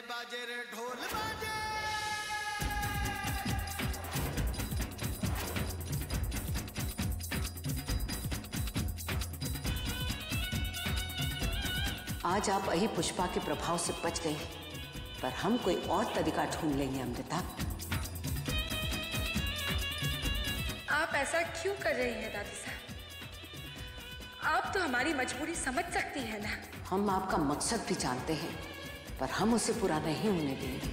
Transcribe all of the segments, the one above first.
बाजे रे ढोल बाजे। आज आप अही पुष्पा के प्रभाव से बच गई, पर हम कोई और तरीका ढूंढ लेंगे अमृता। आप ऐसा क्यों कर रही हैं दादी साहब? आप तो हमारी मजबूरी समझ सकती हैं ना। हम आपका मकसद भी जानते हैं, पर हम उसे पूरा नहीं होने देंगे।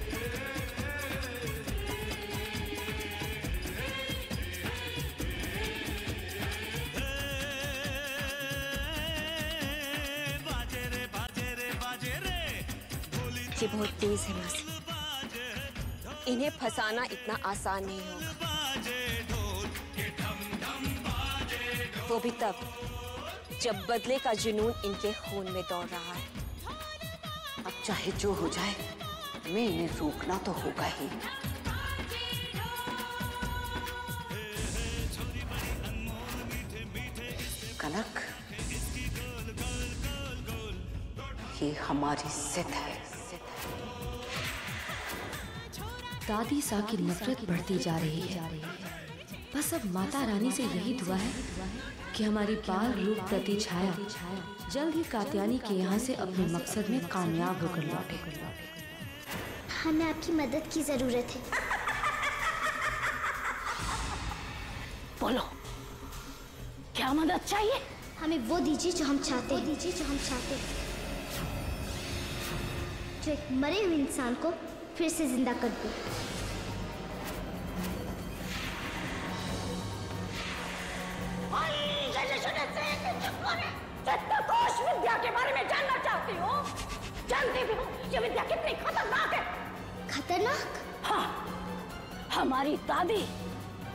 ये बहुत तेज है मासी, इन्हें फंसाना इतना आसान नहीं होगा। वो भी तब जब बदले का जुनून इनके खून में दौड़ रहा है। अब चाहे जो हो जाए, हमें इन्हें रोकना तो होगा ही। कनक, ये हमारी जिद है। दादी सा की नफरत बढ़ती जा रही है। बस अब माता रानी से यही दुआ है कि हमारी बाल रूप प्रति छाया जल्द ही कात्यायनी के यहाँ से अपने मकसद में कामयाब होकर लौटे। हमें आपकी मदद की जरूरत है। बोलो, क्या मदद चाहिए? हमें वो दीजिए जो हम चाहते हैं। जो एक मरे हुए इंसान को फिर से जिंदा कर दे। कोश विद्या के बारे में जानना चाहती हो? जानती भी हो ये विद्या कितनी खतरनाक है। खतरनाक? हाँ, हमारी दादी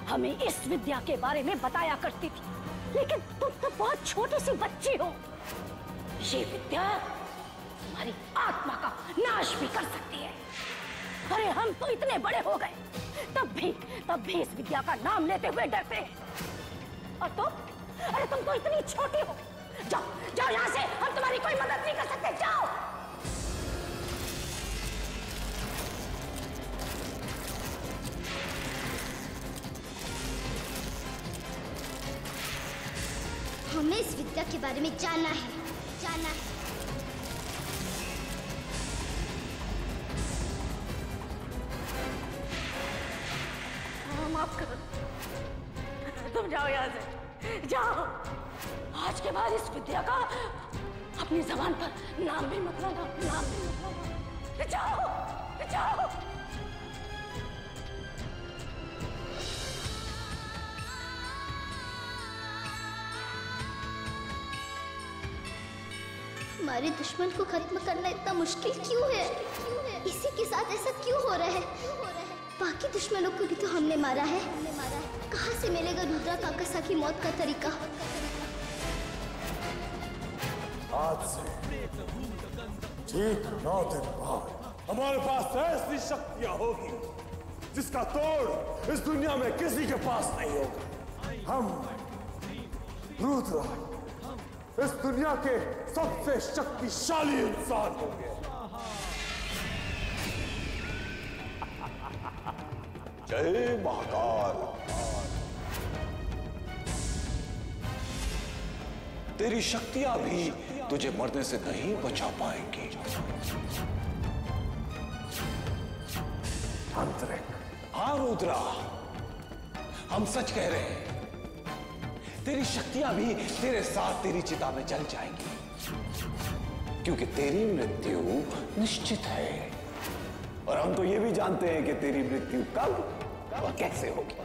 हमें इस विद्या के बारे में बताया करती थी, लेकिन तुम तो बहुत छोटी सी बच्ची हो। ये विद्या हमारी आत्मा का नाश भी कर सकती है। अरे हम तो इतने बड़े हो गए, तब भी इस विद्या का नाम लेते हुए डरते हैं। और तुम, अरे तुम तो इतनी छोटी हो। जाओ यहाँ से, हम तुम्हारी कोई मदद नहीं कर सकते। जाओ। हमें इस विद्या के बारे में जानना है। माफ करो, तुम जाओ यहाँ से, जाओ। आज के बाद इस विद्या का अपनी जबान पर नाम भी मत लाना। जाओ। हमारे दुश्मन को खत्म करना इतना मुश्किल क्यों है? इसी के साथ ऐसा क्यों हो रहा है? बाकी दुश्मनों को भी तो हमने मारा है। कहाँ से मिलेगा रुद्रा काकसा की मौत का तरीका? आज से ठीक 9 दिन बाद हमारे पास ऐसी शक्तियां होगी जिसका तोड़ इस दुनिया में किसी के पास नहीं होगा। हम रुद्रा इस दुनिया के सबसे शक्तिशाली इंसान होंगे। जय महाकाल। तेरी शक्तियां भी तुझे मरने से नहीं बचा पाएंगी। तांत्रिक। हाँ रुद्रा, हम सच कह रहे हैं। तेरी शक्तियां भी तेरे साथ तेरी चिता में जल जाएंगी, क्योंकि तेरी मृत्यु निश्चित है। और हम तो ये भी जानते हैं कि तेरी मृत्यु कब और कैसे होगी।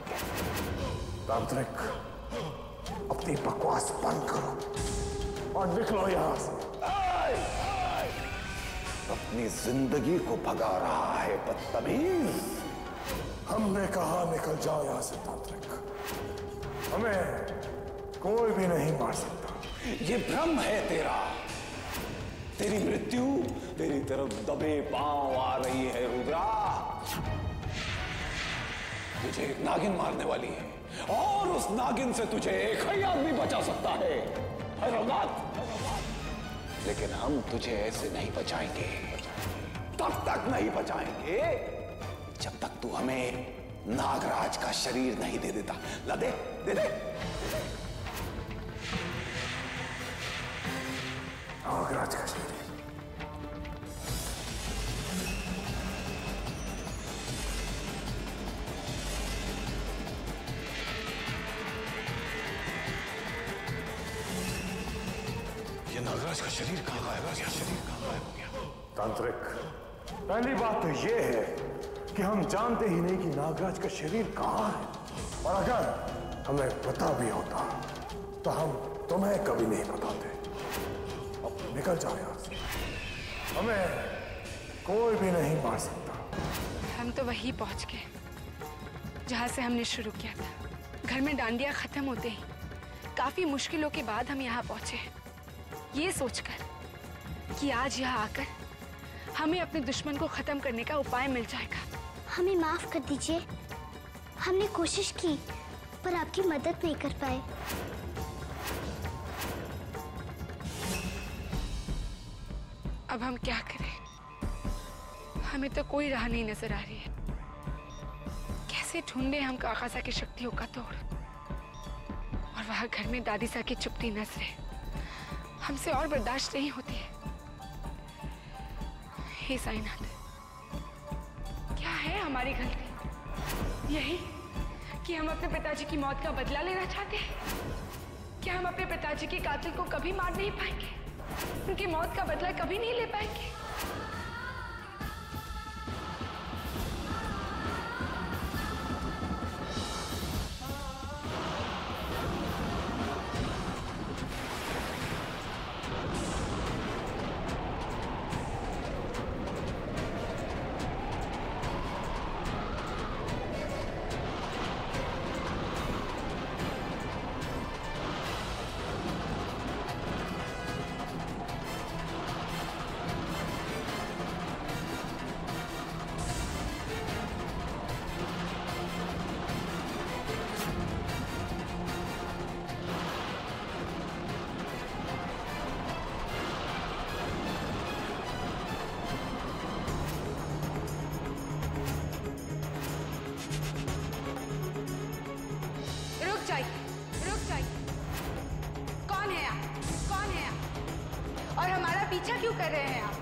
तांत्रिक, अपनी बकवास बंद करो और निकलो यहां से। अपनी जिंदगी को भगा रहा है बदतमीज। हमने कहा निकल जाओ यहां से तांत्रिक। हमें कोई भी नहीं मार सकता। ये भ्रम है तेरा। तेरी मृत्यु तेरी तरफ दबे पांव आ रही है रुद्रा। तुझे एक नागिन मारने वाली है, और उस नागिन से तुझे एक ही आदमी बचा सकता है, हैदराबाद। लेकिन हम तुझे ऐसे नहीं बचाएंगे। तब तक नहीं बचाएंगे जब तक तू हमें नागराज का शरीर नहीं दे देता। ला दे, दे दे। नागराज का शरीर। ये नागराज का शरीर कहाँ गायब हो गया? शरीर कहाँ गायब हो गया? तांत्रिक, पहली बात तो ये है कि हम जानते ही नहीं कि नागराज का शरीर कहाँ है, और अगर हमें पता भी होता तो हम तुम्हें कभी नहीं बताते। अब निकल जाओ यहाँ से, हमें कोई भी नहीं मार सकता। हम तो वहीं पहुंच गए जहां से हमने शुरू किया था। घर में डांडिया खत्म होते ही काफी मुश्किलों के बाद हम यहाँ पहुंचे, ये सोचकर कि आज यहाँ आकर हमें अपने दुश्मन को खत्म करने का उपाय मिल जाएगा। हमें माफ कर दीजिए, हमने कोशिश की पर आपकी मदद नहीं कर पाए। अब हम क्या करें? हमें तो कोई राह नहीं नजर आ रही है। कैसे ढूंढे हम काकासा की शक्तियों का तोड़? और वहां घर में दादी सा की चुपती नजरें हमसे और बर्दाश्त नहीं होती है। हे साईनाथ, क्या है हमारी गलती? यही कि हम अपने पिताजी की मौत का बदला लेना चाहते हैं? क्या हम अपने पिताजी के कातिल को कभी मार नहीं पाएंगे? उनकी मौत का बदला कभी नहीं ले पाएंगे? रुक जाइए। कौन है आप? कौन है आप? और हमारा पीछा क्यों कर रहे हैं आप?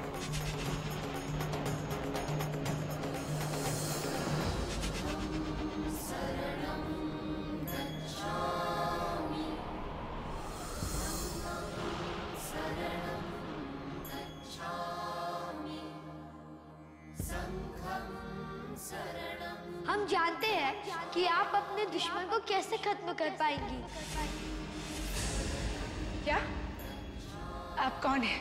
हम जानते हैं कि आप अपने दुश्मन को कैसे खत्म कर पाएंगी। क्या? आप कौन हैं?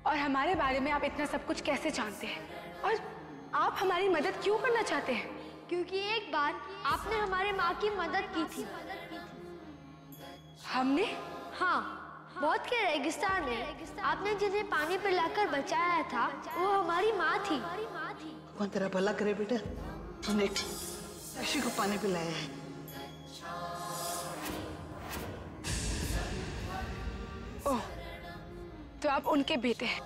और हमारे बारे में आप इतना सब कुछ कैसे जानते हैं? और आप हमारी मदद क्यों करना चाहते हैं? क्योंकि एक बार आपने हमारे माँ की मदद की थी। हमने? हाँ, बहुत के रेगिस्तान में आपने जिन्हें पानी पिलाकर बचाया था वो हमारी माँ थी। कौन तेरा भला करे बेटा, हमने ऐशी को पानी पिलाया है। ओह, तो आप उनके बेटे हैं।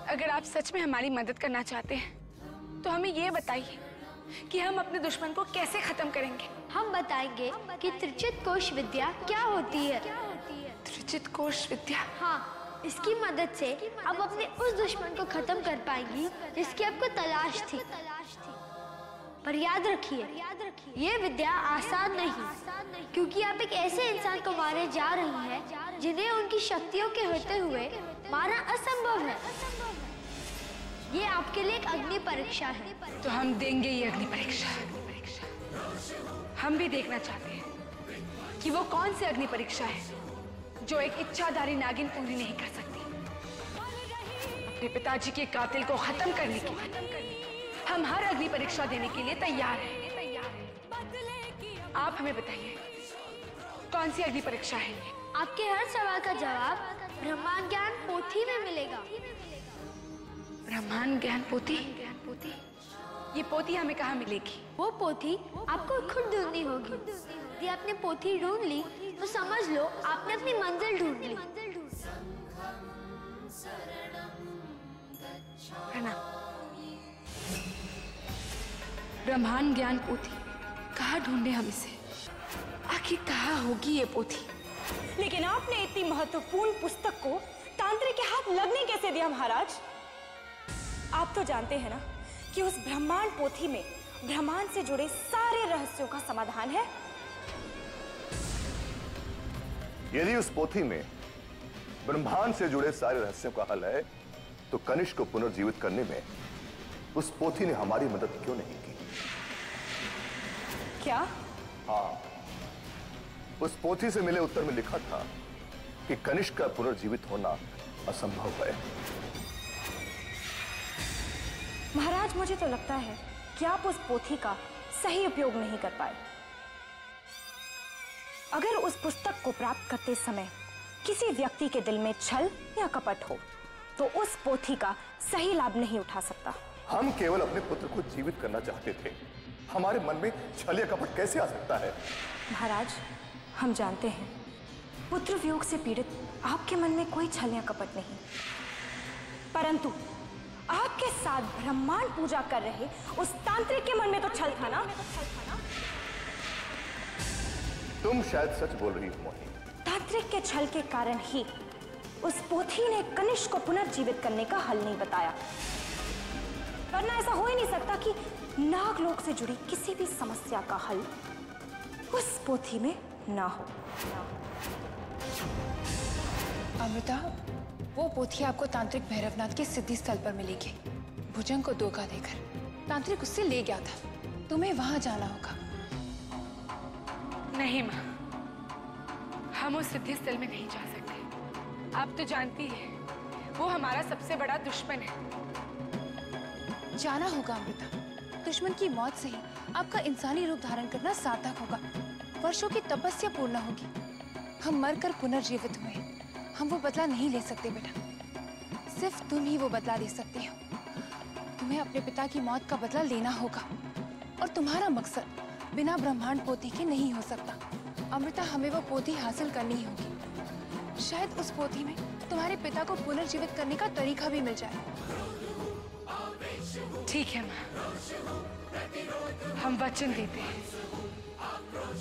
अगर आप सच में हमारी मदद करना चाहते हैं तो हमें ये बताइए कि हम अपने दुश्मन को कैसे खत्म करेंगे। हम बताएंगे कि त्रिचित कोश विद्या क्या होती है। त्रिचित कोश विद्या? हाँ, इसकी मदद से आप अपने उस दुश्मन को खत्म कर पाएंगी जिसकी आपको तलाश थी। पर याद रखिए, ये विद्या आसान नहीं, क्योंकि आप एक ऐसे इंसान को मारे जा रही हैं जिन्हें उनकी शक्तियों के होते हुए मारना असंभव है। ये आपके लिए एक अग्नि परीक्षा है। तो हम देंगे ये अग्नि परीक्षा। हम भी देखना चाहते हैं कि वो कौन सी अग्नि परीक्षा है जो एक इच्छाधारी नागिन पूरी नहीं कर सकती। अपने पिताजी के कातिल को खत्म करने के लिए हम हर अग्नि परीक्षा देने के लिए तैयार हैं। आप हमें बताइए कौन सी अग्नि परीक्षा है ये? आपके हर सवाल का जवाब ब्रह्मांड ज्ञान पोथी में मिलेगा। ब्रह्मांड ज्ञान पोथी? ये पोथी हमें कहाँ मिलेगी? वो पोथी आपको खुद ढूंढनी होगी। यदि आपने पोथी ढूंढ ली तो समझ लो आपने अपनी मंजिल ढूंढ ली। प्रणाम। ब्रह्मांड ज्ञान पोथी कहाँ ढूंढे हम इसे? आखिर कहाँ होगी ये पोथी? लेकिन आपने इतनी महत्वपूर्ण पुस्तक को तांत्रिक के हाथ लगने कैसे दिया महाराज? आप तो जानते हैं ना कि उस ब्रह्मांड पोथी में ब्रह्मांड से जुड़े सारे रहस्यों का समाधान है। यदि उस पोथी में ब्रह्मांड से जुड़े सारे रहस्यों का हल है, तो कनिष्क को पुनर्जीवित करने में उस पोथी ने हमारी मदद क्यों नहीं की? क्या? हाँ, उस पोथी से मिले उत्तर में लिखा था कि कनिष्क का पुनर्जीवित होना असंभव है। महाराज, मुझे तो लगता है कि आप उस पोथी का सही उपयोग नहीं कर पाए। अगर उस पुस्तक को प्राप्त करते समय किसी व्यक्ति के दिल में छल या कपट हो, तो उस पोथी का सही लाभ नहीं उठा सकता। हम केवल अपने पुत्र को जीवित करना चाहते थे। हमारे मन में छल या कपट कैसे आ सकता है? महाराज, हम जानते हैं पुत्र वियोग से पीड़ित आपके मन में कोई छल या कपट नहीं, परंतु आपके साथ ब्रह्मांड पूजा कर रहे उस तांत्रिक के मन में तो छल था ना? तुम शायद सच बोल रही हो मोहिनी। तांत्रिक के छल के कारण ही उस पोथी ने कनिष्क को पुनर्जीवित करने का हल नहीं बताया, वरना ऐसा हो ही नहीं सकता कि नागलोक से जुड़ी किसी भी समस्या का हल उस पोथी में ना हो। अमृता, वो पोथी आपको तांत्रिक भैरवनाथ के सिद्धि स्थल पर मिलेगी, भुजंग को धोखा देकर। तांत्रिक उससे ले गया था, तुम्हें वहां जाना होगा। नहीं माँ, हम उस सिद्धि स्थल में नहीं जा सकते। आप तो जानती है वो हमारा सबसे बड़ा दुश्मन है। जाना होगा अमृता, दुश्मन की मौत से ही आपका इंसानी रूप धारण करना सार्थक होगा। वर्षों की तपस्या पूर्ण होगी। हम मरकर पुनर्जीवित हुए, हम वो बदला नहीं ले सकते बेटा। सिर्फ तुम ही वो बदला ले सकते हो। तुम्हें अपने पिता की मौत का बदला लेना होगा, और तुम्हारा मकसद बिना ब्रह्मांड पोथी के नहीं हो सकता। अमृता, हमें वो पोथी हासिल करनी होगी। शायद उस पोथी में तुम्हारे पिता को पुनर्जीवित करने का तरीका भी मिल जाए। ठीक है माँ, हम वचन देते हैं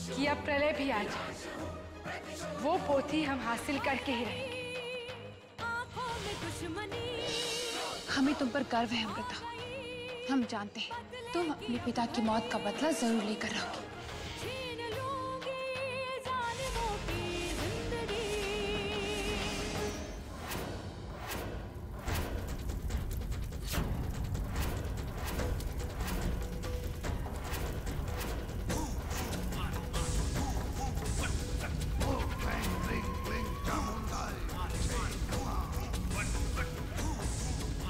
कि अब प्रलय भी आ जाए, वो पोथी हम हासिल करके ही रहेंगे। हमें तुम पर गर्व है अमृता। हम जानते हैं तुम अपने पिता की मौत का बदला जरूर लेकर रहोगी।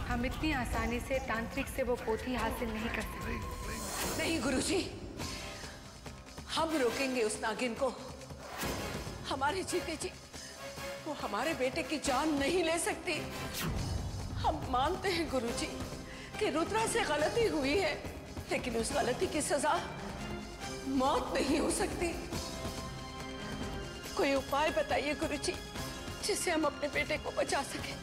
हम इतनी आसानी से तांत्रिक से वो पोथी हासिल नहीं कर सकते। नहीं गुरुजी, हम रोकेंगे उस नागिन को। हमारे जीते जी वो हमारे बेटे की जान नहीं ले सकती। हम मानते हैं गुरुजी कि रुद्रा से गलती हुई है, लेकिन उस गलती की सजा मौत नहीं हो सकती। कोई उपाय बताइए गुरुजी, जिससे हम अपने बेटे को बचा सकें।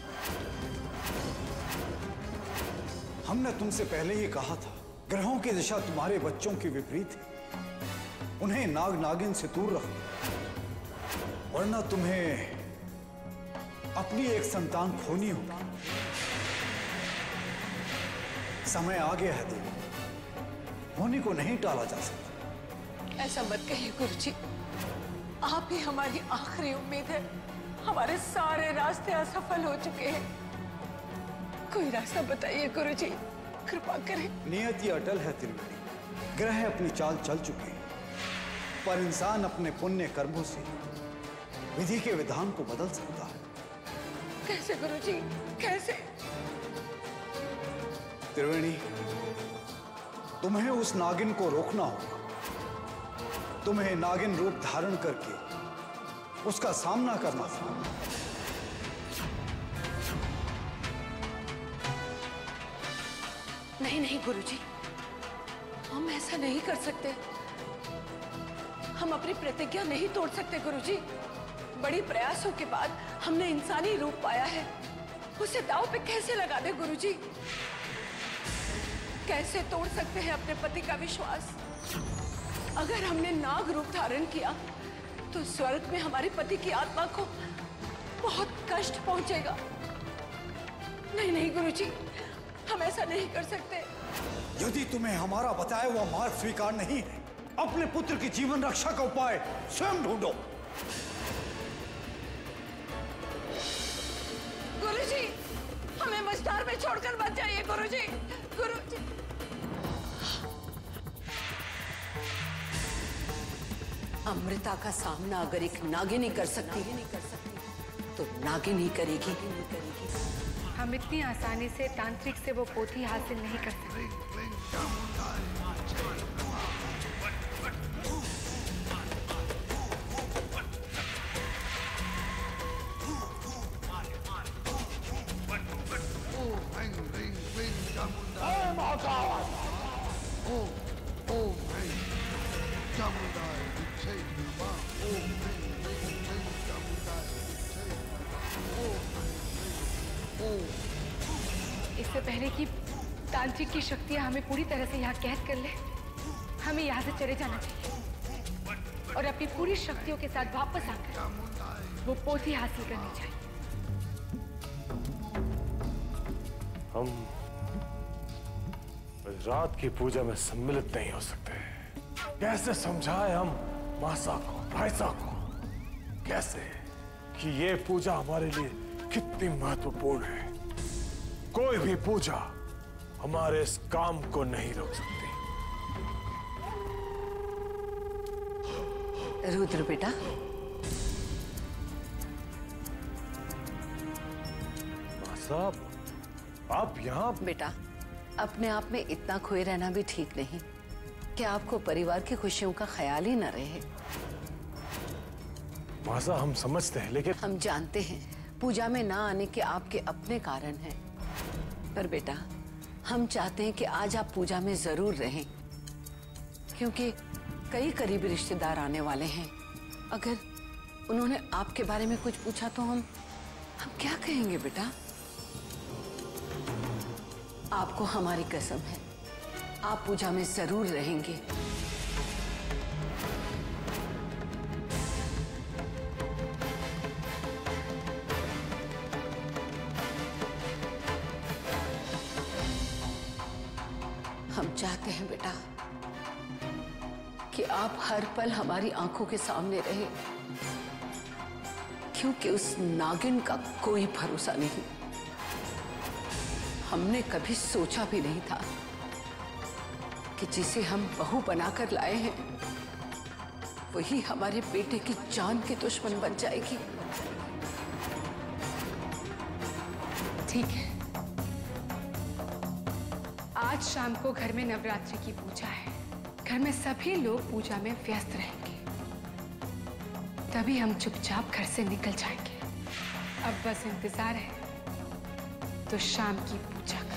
हमने तुमसे पहले ही कहा था, ग्रहों की दिशा तुम्हारे बच्चों के विपरीत है। उन्हें नाग नागिन से दूर रखो, वरना तुम्हें अपनी एक संतान खोनी होगी। समय आ गया है देवी, होनी को नहीं टाला जा सकता। ऐसा मत कहिए गुरुजी, आप ही हमारी आखिरी उम्मीद है। हमारे सारे रास्ते असफल हो चुके हैं। कोई रास्ता बताइए गुरुजी, कृपा करें। नियति अटल है त्रिवेणी, ग्रह अपनी चाल चल चुके हैं, पर इंसान अपने पुण्य कर्मों से विधि के विधान को बदल सकता है। कैसे गुरुजी, कैसे? त्रिवेणी, तुम्हें उस नागिन को रोकना होगा। तुम्हें नागिन रूप धारण करके उसका सामना करना होगा। नहीं नहीं गुरुजी, हम ऐसा नहीं कर सकते। हम अपनी प्रतिज्ञा नहीं तोड़ सकते गुरुजी। बड़ी प्रयासों के बाद हमने इंसानी रूप पाया है, उसे दांव पे कैसे लगा दे गुरुजी? कैसे तोड़ सकते हैं अपने पति का विश्वास? अगर हमने नाग रूप धारण किया तो स्वर्ग में हमारे पति की आत्मा को बहुत कष्ट पहुंचेगा। नहीं नहीं गुरुजी, हम ऐसा नहीं कर सकते। यदि तुम्हें हमारा बताया हुआ मार्ग स्वीकार नहीं है, अपने पुत्र की जीवन रक्षा का उपाय स्वयं ढूंढो। गुरुजी, हमें मझधार में छोड़कर मत जाइए गुरुजी। गुरुजी, अमृता का सामना अगर एक नागिन कर सकती तो नागिन ही करेगी। हम इतनी आसानी से तांत्रिक से वो पोथी हासिल नहीं कर सकते। इससे पहले कि तांत्रिक की शक्तियां हमें पूरी तरह से यहाँ कैद कर ले, हमें यहाँ से चले जाना चाहिए और अपनी पूरी शक्तियों के साथ वापस आकर वो पोथी हासिल करनी चाहिए। हम रात की पूजा में सम्मिलित नहीं हो सकते। कैसे समझाएं हम मासा को, भाईसा को, कैसे कि ये पूजा हमारे लिए कितनी महत्वपूर्ण है। कोई भी पूजा हमारे इस काम को नहीं रोक सकती। रुद्र बेटा, साहब आप यहाँ? बेटा, अपने आप में इतना खोए रहना भी ठीक नहीं कि आपको परिवार की खुशियों का ख्याल ही न रहे। मासा, हम समझते हैं, लेकिन हम जानते हैं पूजा में ना आने के आपके अपने कारण हैं, पर बेटा हम चाहते हैं कि आज आप पूजा में जरूर रहें, क्योंकि कई करीबी रिश्तेदार आने वाले हैं। अगर उन्होंने आपके बारे में कुछ पूछा तो हम क्या कहेंगे बेटा? आपको हमारी कसम है, आप पूजा में जरूर रहेंगे। हम चाहते हैं बेटा कि आप हर पल हमारी आंखों के सामने रहें, क्योंकि उस नागिन का कोई भरोसा नहीं। हमने कभी सोचा भी नहीं था कि जिसे हम बहू बनाकर लाए हैं वही हमारे बेटे की जान की दुश्मन बन जाएगी। ठीक है, आज शाम को घर में नवरात्रि की पूजा है। घर में सभी लोग पूजा में व्यस्त रहेंगे, तभी हम चुपचाप घर से निकल जाएंगे। अब बस इंतजार है तो शाम की पूजा का।